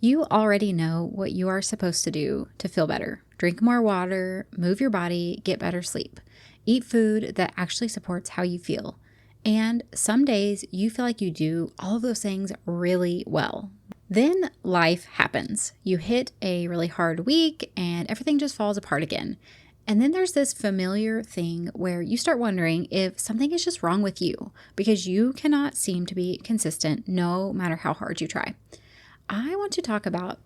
You already know what you are supposed to do to feel better. Drink more water, move your body, get better sleep. Eat food that actually supports how you feel. And some days you feel like you do all of those things really well. Then life happens. You hit a really hard week and everything just falls apart again. And then there's this familiar thing where you start wondering if something is just wrong with you because you cannot seem to be consistent no matter how hard you try. I want to talk about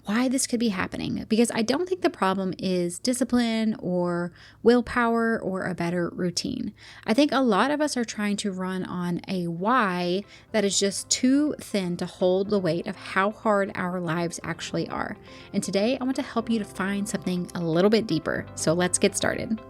why this could be happening because I don't think the problem is discipline or willpower or a better routine. I think a lot of us are trying to run on a why that is just too thin to hold the weight of how hard our lives actually are. And today I want to help you to find something a little bit deeper. So let's get started.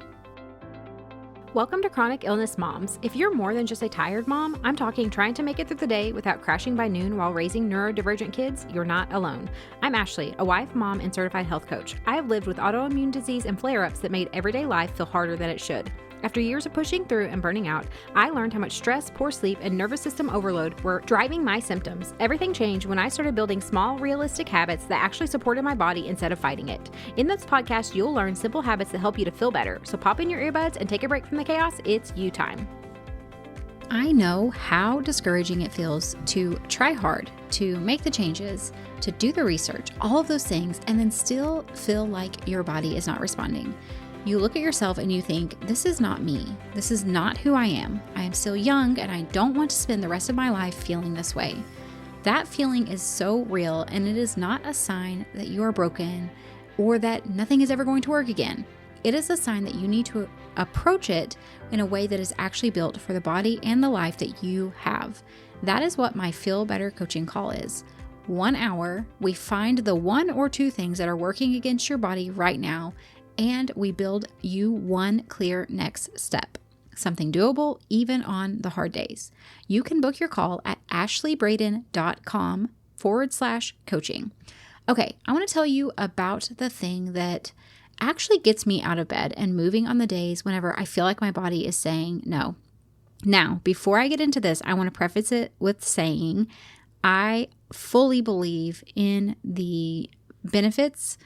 Welcome to Chronic Illness Moms. If you're more than just a tired mom, I'm talking trying to make it through the day without crashing by noon while raising neurodivergent kids, you're not alone. I'm Ashley, a wife, mom, and certified health coach. I have lived with autoimmune disease and flare-ups that made everyday life feel harder than it should. After years of pushing through and burning out, I learned how much stress, poor sleep, and nervous system overload were driving my symptoms. Everything changed when I started building small, realistic habits that actually supported my body instead of fighting it. In this podcast, you'll learn simple habits that help you to feel better. So pop in your earbuds and take a break from the chaos. It's you time. I know how discouraging it feels to try hard, to make the changes, to do the research, all of those things, and then still feel like your body is not responding. You look at yourself and you think, this is not me. This is not who I am. I am still young and I don't want to spend the rest of my life feeling this way. That feeling is so real, and it is not a sign that you are broken or that nothing is ever going to work again. It is a sign that you need to approach it in a way that is actually built for the body and the life that you have. That is what my Feel Better coaching call is. 1 hour, we find the one or two things that are working against your body right now, and we build you one clear next step, something doable even on the hard days. You can book your call at ashleybraden.com/coaching. Okay, I want to tell you about the thing that actually gets me out of bed and moving on the days whenever I feel like my body is saying no. Now, before I get into this, I want to preface it with saying I fully believe in the benefits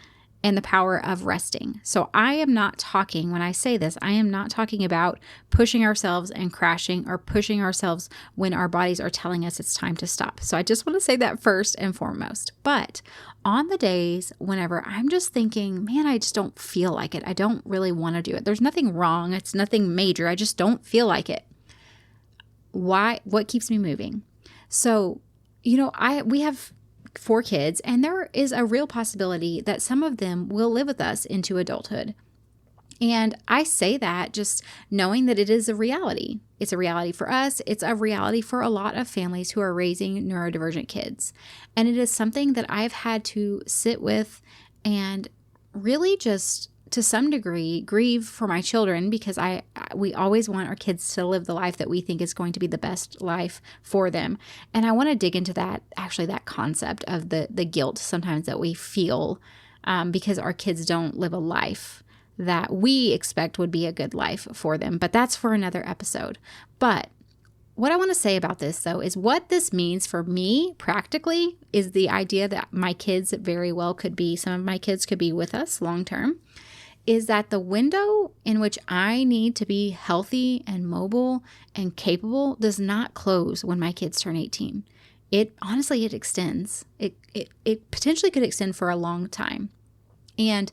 and the power of resting. So I am not talking, when I say this, I am not talking about pushing ourselves and crashing or pushing ourselves when our bodies are telling us it's time to stop. So I just want to say that first and foremost. But on the days whenever I'm just thinking, man, I just don't feel like it. I don't really want to do it. There's nothing wrong. It's nothing major. I just don't feel like it. Why? What keeps me moving? So, we have 4 kids, and there is a real possibility that some of them will live with us into adulthood. And I say that just knowing that it is a reality. It's a reality for us. It's a reality for a lot of families who are raising neurodivergent kids. And it is something that I've had to sit with and really just to some degree grieve for my children, because we always want our kids to live the life that we think is going to be the best life for them. And I want to dig into that concept of the guilt sometimes that we feel because our kids don't live a life that we expect would be a good life for them. But that's for another episode. But what I want to say about this, though, is what this means for me practically is the idea that my kids very well could be, some of my kids could be with us long term, is that the window in which I need to be healthy and mobile and capable does not close when my kids turn 18. It extends. It potentially could extend for a long time. And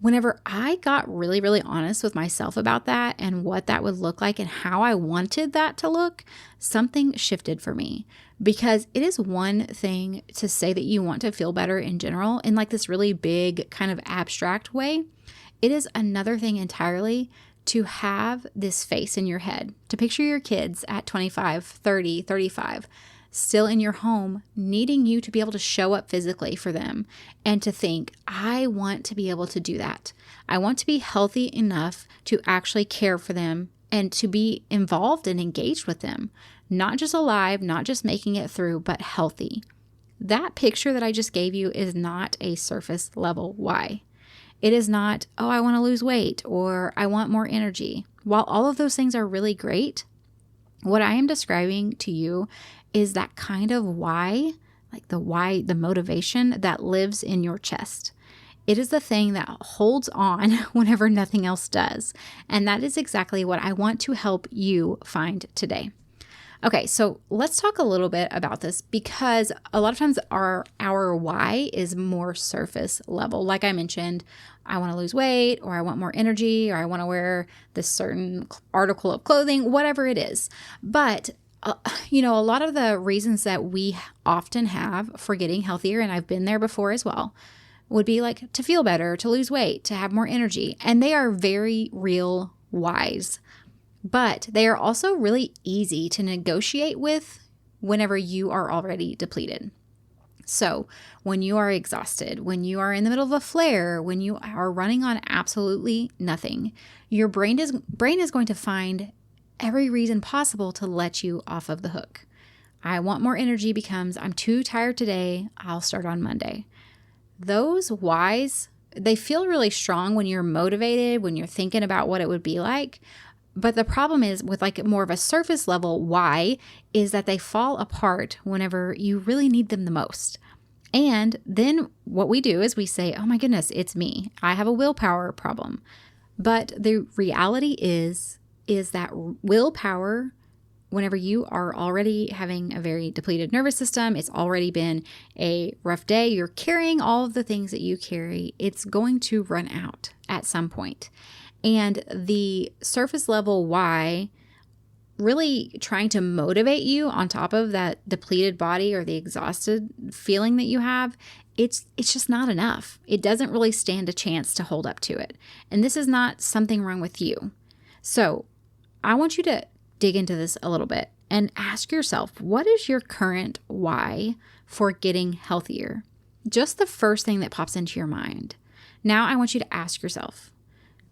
whenever I got really, really honest with myself about that and what that would look like and how I wanted that to look, something shifted for me. Because it is one thing to say that you want to feel better in general in like this really big kind of abstract way. It is another thing entirely to have this face in your head, to picture your kids at 25, 30, 35, still in your home, needing you to be able to show up physically for them and to think, I want to be able to do that. I want to be healthy enough to actually care for them and to be involved and engaged with them, not just alive, not just making it through, but healthy. That picture that I just gave you is not a surface level why. It is not, oh, I want to lose weight or I want more energy. While all of those things are really great, what I am describing to you is that kind of why, like the why, the motivation that lives in your chest. It is the thing that holds on whenever nothing else does. And that is exactly what I want to help you find today. Okay, so let's talk a little bit about this, because a lot of times our why is more surface level. Like I mentioned, I want to lose weight, or I want more energy, or I want to wear this certain article of clothing, whatever it is. But a lot of the reasons that we often have for getting healthier, and I've been there before as well, would be like to feel better, to lose weight, to have more energy. And they are very real whys. But they are also really easy to negotiate with whenever you are already depleted. So when you are exhausted, when you are in the middle of a flare, when you are running on absolutely nothing, your brain is going to find every reason possible to let you off of the hook. I want more energy becomes I'm too tired today, I'll start on Monday. Those whys, they feel really strong when you're motivated, when you're thinking about what it would be like. But the problem is with like more of a surface level why is that they fall apart whenever you really need them the most. And then what we do is we say, oh my goodness, it's me. I have a willpower problem. But the reality is that willpower, whenever you are already having a very depleted nervous system, it's already been a rough day, you're carrying all of the things that you carry, it's going to run out at some point. And the surface level why, really trying to motivate you on top of that depleted body or the exhausted feeling that you have, it's just not enough. It doesn't really stand a chance to hold up to it. And this is not something wrong with you. So I want you to dig into this a little bit and ask yourself, what is your current why for getting healthier? Just the first thing that pops into your mind. Now I want you to ask yourself,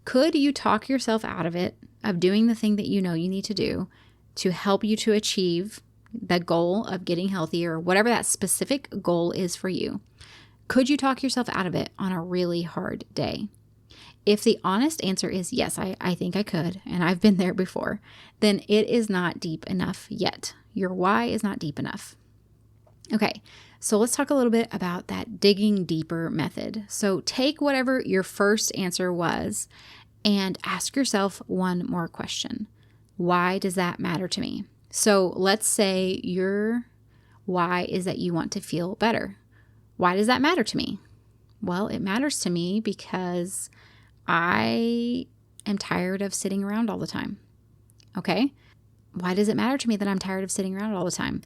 could you talk yourself out of it, of doing the thing that you know you need to do to help you to achieve the goal of getting healthier, whatever that specific goal is for you? Could you talk yourself out of it on a really hard day? If the honest answer is yes, I think I could, and I've been there before, then it is not deep enough yet. Your why is not deep enough. Okay, so let's talk a little bit about that digging deeper method. So take whatever your first answer was and ask yourself one more question. Why does that matter to me? So let's say your why is that you want to feel better. Why does that matter to me? Well, it matters to me because I am tired of sitting around all the time. Okay? Why does it matter to me that I'm tired of sitting around all the time?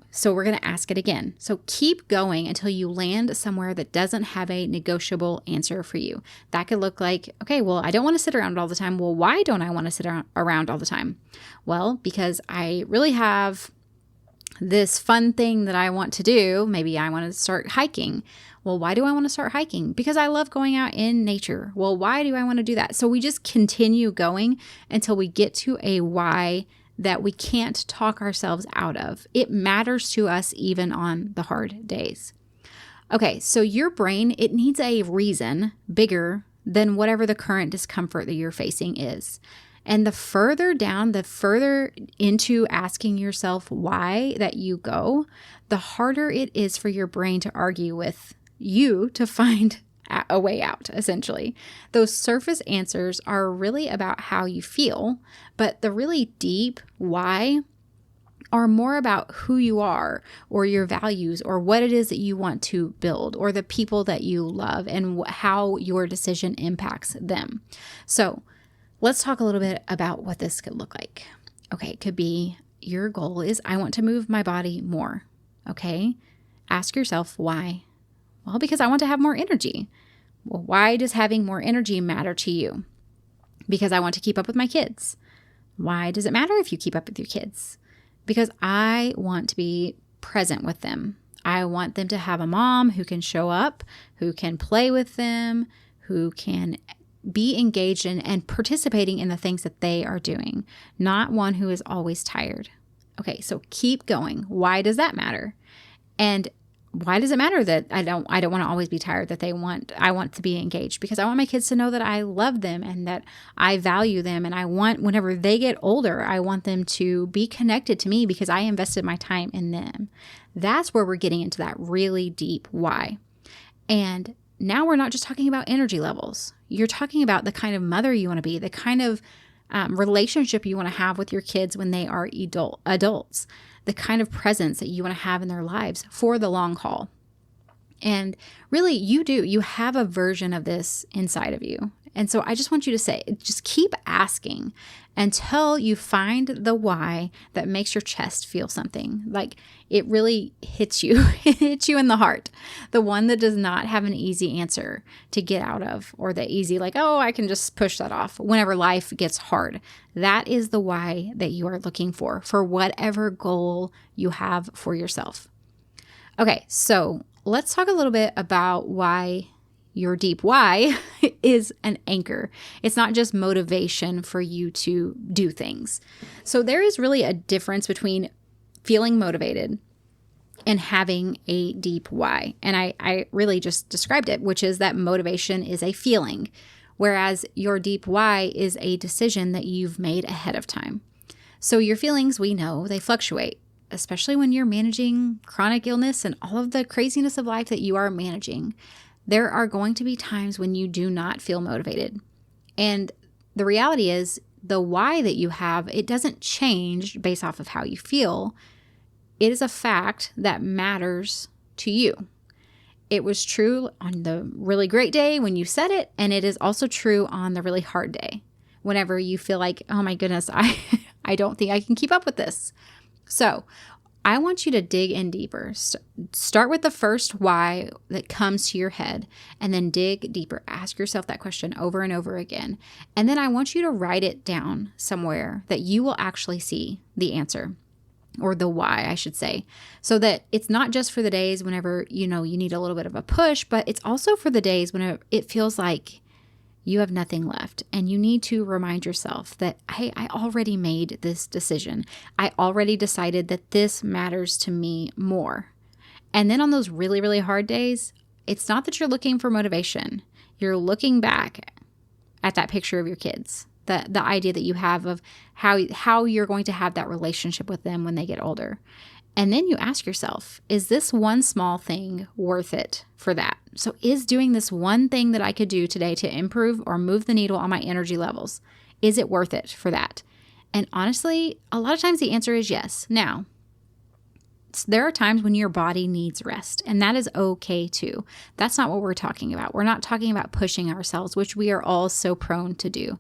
So we're going to ask it again. So keep going until you land somewhere that doesn't have a negotiable answer for you. That could look like, okay, well, I don't want to sit around all the time. Well, why don't I want to sit around all the time? Well, because I really have this fun thing that I want to do. Maybe I want to start hiking. Well, why do I want to start hiking? Because I love going out in nature. Well, why do I want to do that? So we just continue going until we get to a why that we can't talk ourselves out of. It matters to us even on the hard days. Okay, so your brain, it needs a reason bigger than whatever the current discomfort that you're facing is. And the further down, the further into asking yourself why that you go, the harder it is for your brain to argue with you to find a way out, essentially. Those surface answers are really about how you feel, but the really deep why are more about who you are or your values or what it is that you want to build or the people that you love and how your decision impacts them. So let's talk a little bit about what this could look like. Okay, it could be your goal is I want to move my body more. Okay, ask yourself why. Well, because I want to have more energy. Well, why does having more energy matter to you? Because I want to keep up with my kids. Why does it matter if you keep up with your kids? Because I want to be present with them. I want them to have a mom who can show up, who can play with them, who can be engaged in and participating in the things that they are doing, not one who is always tired. Okay, so keep going. Why does that matter? And why does it matter that I don't want to always be tired, that I want to be engaged? Because I want my kids to know that I love them and that I value them. And I want, whenever they get older, I want them to be connected to me because I invested my time in them. That's where we're getting into that really deep why. And now we're not just talking about energy levels. You're talking about the kind of mother you want to be, the kind of relationship you want to have with your kids when they are adults, the kind of presence that you want to have in their lives for the long haul. And really, you have a version of this inside of you. And so I just want you to just keep asking until you find the why that makes your chest feel something. Like it really hits you, it hits you in the heart. The one that does not have an easy answer to get out of, or the easy, like, oh, I can just push that off whenever life gets hard. That is the why that you are looking for whatever goal you have for yourself. Okay, so let's talk a little bit about why your deep why is an anchor. It's not just motivation for you to do things. So there is really a difference between feeling motivated and having a deep why. And I really just described it, which is that motivation is a feeling, whereas your deep why is a decision that you've made ahead of time. So your feelings, we know, they fluctuate, especially when you're managing chronic illness and all of the craziness of life that you are managing. There are going to be times when you do not feel motivated. And the reality is the why that you have, it doesn't change based off of how you feel. It is a fact that matters to you. It was true on the really great day when you said it, and it is also true on the really hard day. Whenever you feel like, oh my goodness, I don't think I can keep up with this. So I want you to dig in deeper. Start with the first why that comes to your head and then dig deeper. Ask yourself that question over and over again. And then I want you to write it down somewhere that you will actually see the answer, or the why, I should say, so that it's not just for the days whenever, you need a little bit of a push, but it's also for the days when it feels like you have nothing left. And you need to remind yourself that, hey, I already made this decision. I already decided that this matters to me more. And then on those really, really hard days, it's not that you're looking for motivation. You're looking back at that picture of your kids, the idea that you have of how you're going to have that relationship with them when they get older. And then you ask yourself, is this one small thing worth it for that? So is doing this one thing that I could do today to improve or move the needle on my energy levels, is it worth it for that? And honestly, a lot of times the answer is yes. Now, there are times when your body needs rest, and that is okay too. That's not what we're talking about. We're not talking about pushing ourselves, which we are all so prone to do.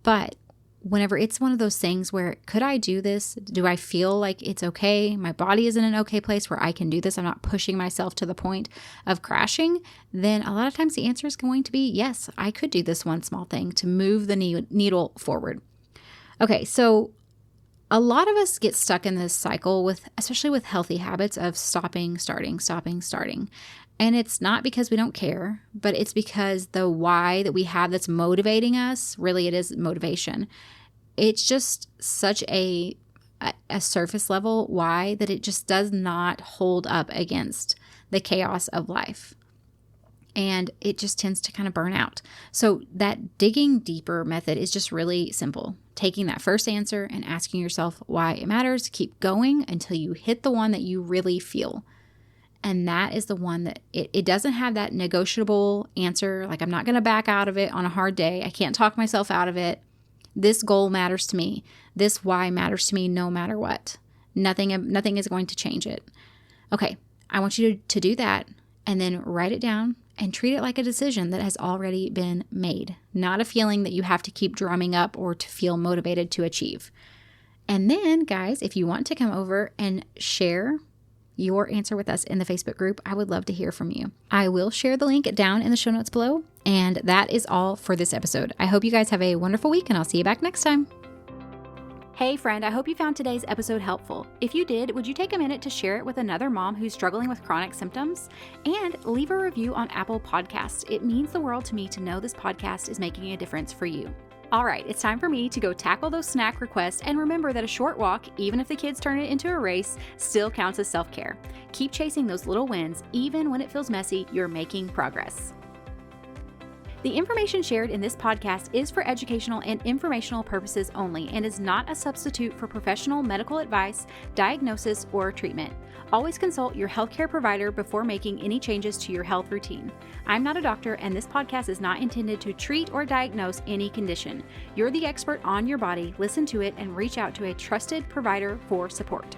But whenever it's one of those things where, could I do this? Do I feel like it's okay? My body is in an okay place where I can do this. I'm not pushing myself to the point of crashing. Then a lot of times the answer is going to be, yes, I could do this one small thing to move the needle forward. Okay, so a lot of us get stuck in this cycle especially with healthy habits of stopping, starting. And it's not because we don't care, but it's because the why that we have that's motivating us, really it is motivation. It's just such a surface level why that it just does not hold up against the chaos of life. And it just tends to kind of burn out. So that digging deeper method is just really simple. Taking that first answer and asking yourself why it matters. Keep going until you hit the one that you really feel. And that is the one that it doesn't have that negotiable answer. Like, I'm not going to back out of it on a hard day. I can't talk myself out of it. This goal matters to me. This why matters to me no matter what. Nothing is going to change it. Okay, I want you to do that and then write it down and treat it like a decision that has already been made, not a feeling that you have to keep drumming up or to feel motivated to achieve. And then, guys, if you want to come over and share your answer with us in the Facebook group, I would love to hear from you. I will share the link down in the show notes below. And that is all for this episode. I hope you guys have a wonderful week, and I'll see you back next time. Hey friend, I hope you found today's episode helpful. If you did, would you take a minute to share it with another mom who's struggling with chronic symptoms? And leave a review on Apple Podcasts. It means the world to me to know this podcast is making a difference for you. All right, it's time for me to go tackle those snack requests, and remember that a short walk, even if the kids turn it into a race, still counts as self-care. Keep chasing those little wins. Even when it feels messy, you're making progress. The information shared in this podcast is for educational and informational purposes only and is not a substitute for professional medical advice, diagnosis, or treatment. Always consult your healthcare provider before making any changes to your health routine. I'm not a doctor, and this podcast is not intended to treat or diagnose any condition. You're the expert on your body. Listen to it and reach out to a trusted provider for support.